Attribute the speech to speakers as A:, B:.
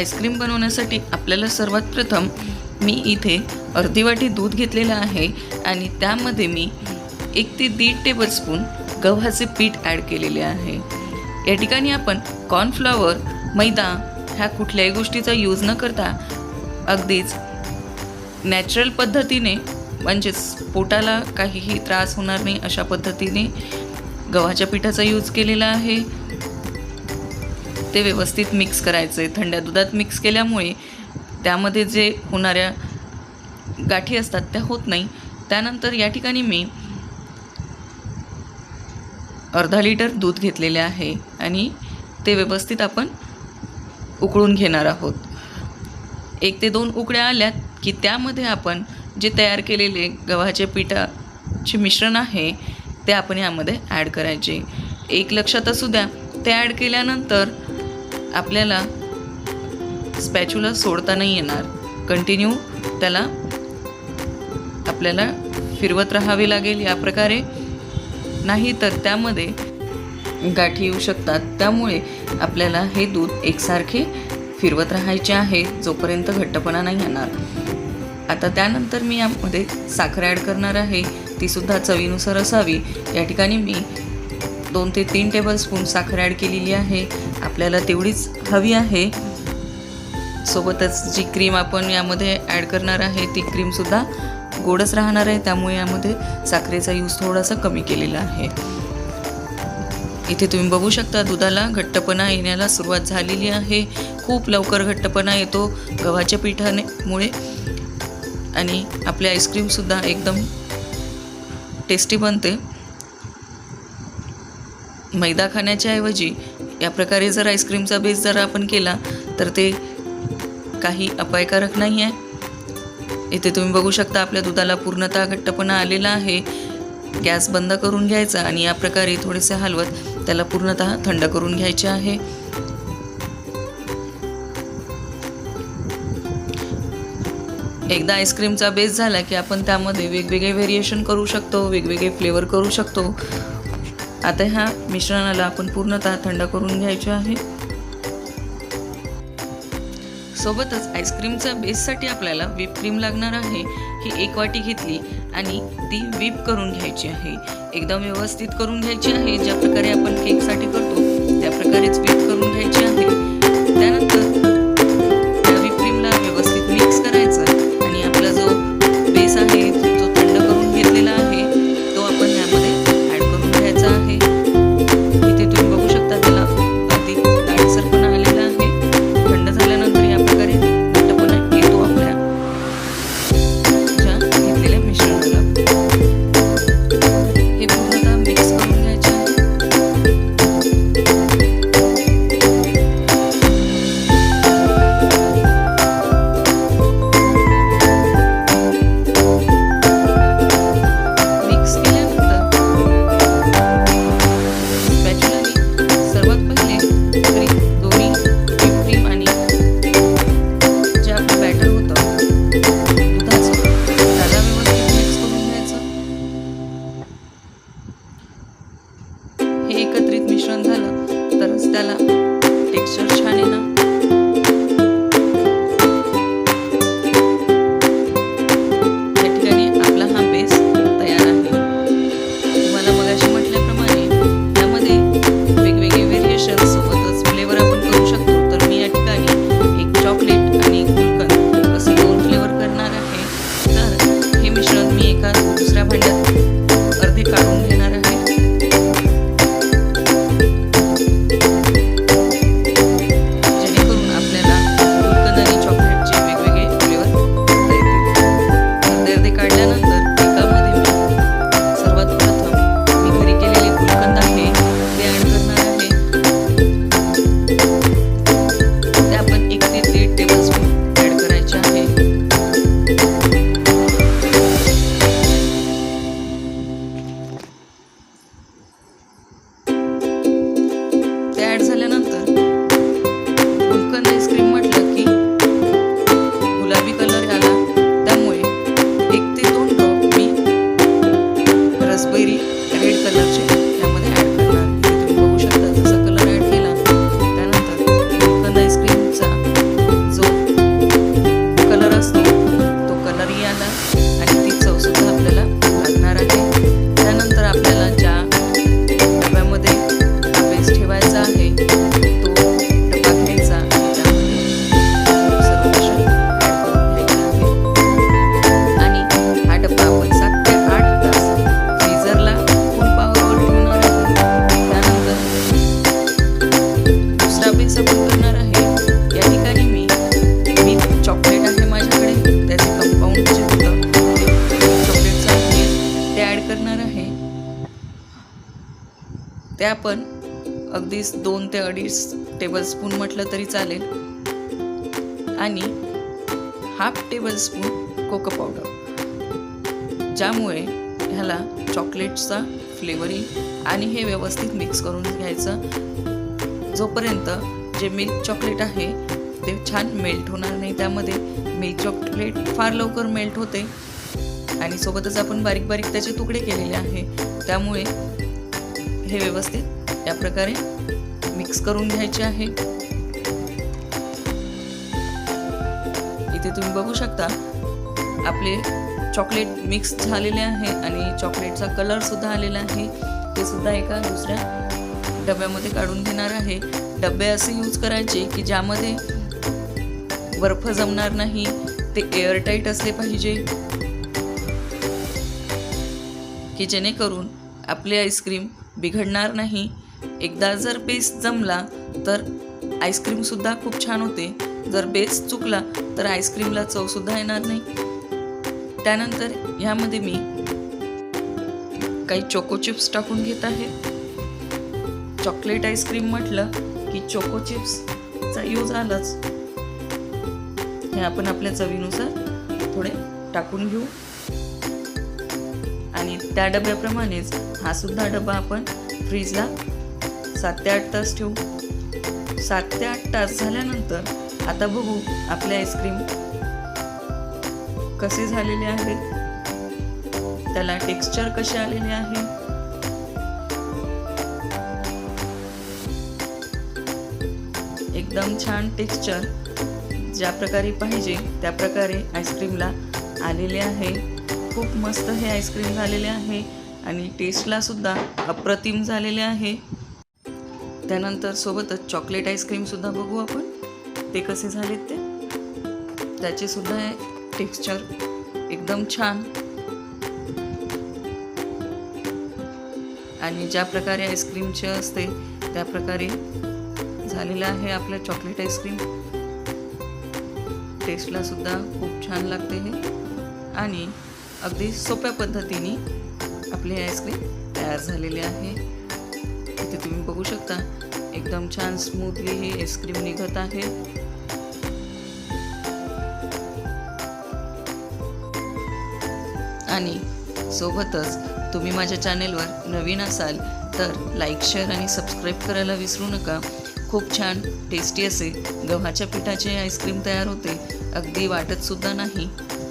A: Ice cream बनवण्यासाठी आपल्याला सर्वात प्रथम मी इथे अर्धी वाटी दूध घेतलेलं आहे आणि त्यामध्ये मी 1 ते 1.5 टेबलस्पून गव्हाचे पीठ ॲड केलेले आहे। या ठिकाणी आपण कॉर्नफ्लॉवर, मैदा ह्या कुठल्याही गोष्टीचा यूज न करता अगदीच नॅचरल पद्धतीने, म्हणजेच पोटाला काहीही त्रास होणार नाही अशा पद्धतीने गव्हाच्या पिठाचा यूज केलेला आहे। ते व्यवस्थित मिक्स करायचं आहे। थंड दुधात मिक्स केल्यामुळे त्यामध्ये जे होणाऱ्या गाठी असतात त्या होत नाही। त्यानंतर या ठिकाणी मी अर्धा लिटर दूध घेतलेले आहे आणि ते व्यवस्थित आपण उकळून घेणार आहोत। 1 ते 2 उकळ्या आल्यात की त्यामध्ये आपण जे तयार केलेले गव्हाच्या पिठाचे मिश्रण आहे ते आपण यामध्ये ॲड करायचे। एक लक्षात असू द्या, ते ॲड केल्यानंतर आपल्याला स्पॅच्युला सोडता नाही येणार। कंटिन्यू त्याला आपल्याला फिरवत राहावे लागेल या प्रकारे, नाही तर त्यामध्ये गाठी येऊ शकतात। त्यामुळे आपल्याला हे दूध एकसारखे फिरवत राहायचे आहे जोपर्यंत घट्टपणा नाही येणार। आता त्यानंतर मी यामध्ये साखर ॲड करणार आहे, ती सुद्धा चवीनुसार असावी। या ठिकाणी मी 2 ते 3 टेबलस्पून साखर ॲड केलेली आहे, आपल्याला तेवढीच हवी आहे। सोबतच जी क्रीम आपण यामध्ये ॲड करणार आहे ती क्रीमसुद्धा गोडच राहणार आहे, त्यामुळे यामध्ये साखरेचा यूज थोडासा कमी केलेला आहे। इथे तुम्ही बघू शकता दुधाला घट्टपणा येण्याला सुरुवात झालेली आहे। खूप लवकर घट्टपणा येतो गव्हाच्या पिठामुळे आणि आपली आईस्क्रीमसुद्धा एकदम टेस्टी बनते। मैदा खाण्याच्या ऐवजी या प्रकारे जर आईस्क्रीमचा बेस जर आपण केला तर ते काही अपायकारक नाही आहे। इथे तुम्ही बघू शकता आपल्या दुधाला पूर्णतः घट्टपणा आलेला आहे। गॅस बंद करून घ्यायचा आणि या प्रकारे थोडेसे हलवत त्याला पूर्णतः थंड करून घ्यायचे आहे। एकदा आईस्क्रीमचा बेस झाला की आपण त्यामध्ये वेगवेगळे व्हेरिएशन करू शकतो, वेगवेगळे फ्लेवर करू शकतो। आता ह्या मिश्रणाला आपण पूर्णतः थंड करून घ्यायचे आहे। सोबतच आईस्क्रीमच्या बेससाठी आपल्याला व्हिप क्रीम लागणार आहे। ही 1 वाटी घेतली आणि ती व्हिप करून घ्यायची आहे, एकदम व्यवस्थित करून घ्यायची आहे। ज्या प्रकारे आपण केकसाठी करतो त्या प्रकारेच व्हिप करून घ्यायची आहे। त्यानंतर त्या व्हिप क्रीमला व्यवस्थित मिक्स करायचं आणि आपला जो बेस आहे जो थंड करून घेतलेला आहे तो आपण यामध्ये ॲड करून घ्यायचा आहे। इथे तुम्ही बघू शकता त्याला अगदी दाटसरपणा आलेला आहे। थंड झाल्यानंतर या प्रकारे घट्टपणा येतो आपल्या घेतलेल्या मिश्रणाला। हे पूर्णतः मिक्स करून घ्यायचे आहे। मिक्स केल्यानंतर स्पॅच्युलाने सर्वात पहिले तरी दोन्ही व्हिप क्रीम आणि जे आपलं बॅटर होतं दुधाचं त्याला व्यवस्थित मिक्स करून घ्यायचं। हे एकत्रित मिश्रण झालं तरच त्याला टेक्स्चर छान येणार। या ठिकाणी आपला हा बेस तयार आहे। तुम्हाला मगाशी म्हटल्याप्रमाणे यामध्ये वेगवेगळे व्हेरिएशन सोबतच फ्लेवर आपण करू शकतो। तर मी या ठिकाणी एक चॉकलेट आणि गुलकंद असे 2 फ्लेवर करणार आहे। तर हे मिश्रण मी एका दुसऱ्या भांड्यात अर्धे काढून घेणार आहे। जेणेकरून आपल्याला गुलकंद आणि चॉकलेटचे वेगवेगळे फ्लेवर करता येतील। अर्धे काढल्यानंतर एकामध्ये मी सर्वात प्रथम मी घरी केलेले गुलकंद आहे ते ॲड करणार आहे। ते आपण 1 ते 1.5 टेबलस्पून ॲड करायचे आहे। ते आपण अगदीच 2 ते 2.5 टेबलस्पून म्हटलं तरी चालेल आणि हाफ टेबलस्पून कोको पावडर, ज्यामुळे ह्याला चॉकलेटचा फ्लेवर येईल आणि हे व्यवस्थित मिक्स करून घ्यायचं जोपर्यंत जे मिल्क चॉकलेट आहे ते छान मेल्ट होणार नाही. त्यामध्ये मिल्क चॉकलेट फार लवकर मेल्ट होते आणि सोबतच आपण बारीक बारीक त्याचे तुकडे केलेले आहे, त्यामुळे हे व्यवस्थित या प्रकारे मिक्स करून घ्यायचे आहे. इथे तुम्ही बघू शकता आपले चॉकलेट मिक्स झालेले आहे आणि चॉकलेटचा कलर सुद्धा आलेला आहे. ते सुद्धा एका दुसऱ्या डब्यामध्ये काढून घेणार आहे. डबे असे यूज करायचे की ज्यामध्ये बर्फ जमणार नाही, ते एअरटाईट असले पाहिजे की जेणेकरून आपले आईस्क्रीम बिघडणार नाही. एकदा जर बेस जमला तर आईस्क्रीमसुद्धा खूप छान होते. जर बेस चुकला तर आईस्क्रीमला चवसुद्धा येणार नाही. त्यानंतर ह्यामध्ये मी काही चोको चिप्स टाकून घेत आहे. चॉकलेट आईस्क्रीम म्हटलं की चोको चिप्सचा यूज आलाच. हे आपण आपल्या चवीनुसार थोडे टाकून घेऊ आणि त्या डब्याप्रमाणेच हा सुद्धा डबा आपण फ्रीजला 7 ते 8 तास ठेवू. 7 ते 8 तास झाल्यानंतर आता बघू आपले आईस्क्रीम कसे झालेले आहेत, त्याला टेक्स्चर कसे आलेले आहे. एकदम छान टेक्स्चर ज्या प्रकारे पाहिजे त्या प्रकारे आईस्क्रीमला आलेले आहे. खूप मस्त हे आईस्क्रीम झालेले आहे आणि टेस्टला सुद्धा अप्रतिम झालेले आहे. त्यानंतर सोबतच चॉकलेट आईस्क्रीम सुद्धा बघू आपण ते कसे झालेत ते. त्याचे सुद्धा टेक्स्चर एकदम छान आणि ज्या प्रकारे आईस्क्रीमचे असते त्या प्रकारे झालेलं आहे आपलं चॉकलेट आईस्क्रीम. टेस्टला सुद्धा खूप छान लागते हे आणि अगदी सोप्या पद्धतीने आपले आईस्क्रीम तयार झालेले आहे. इथे तुम्ही बघू शकता एकदम छान स्मूथली हे आईस्क्रीम निघत आहे. आणि सोबतच तुम्ही माझ्या चॅनेलवर नवीन असाल तर लाईक, शेअर आणि सबस्क्राईब करायला विसरू नका. खूप छान टेस्टी असे गव्हाच्या पिठाचे आईस्क्रीम तयार होते, अगदी वाटत सुद्धा नाही.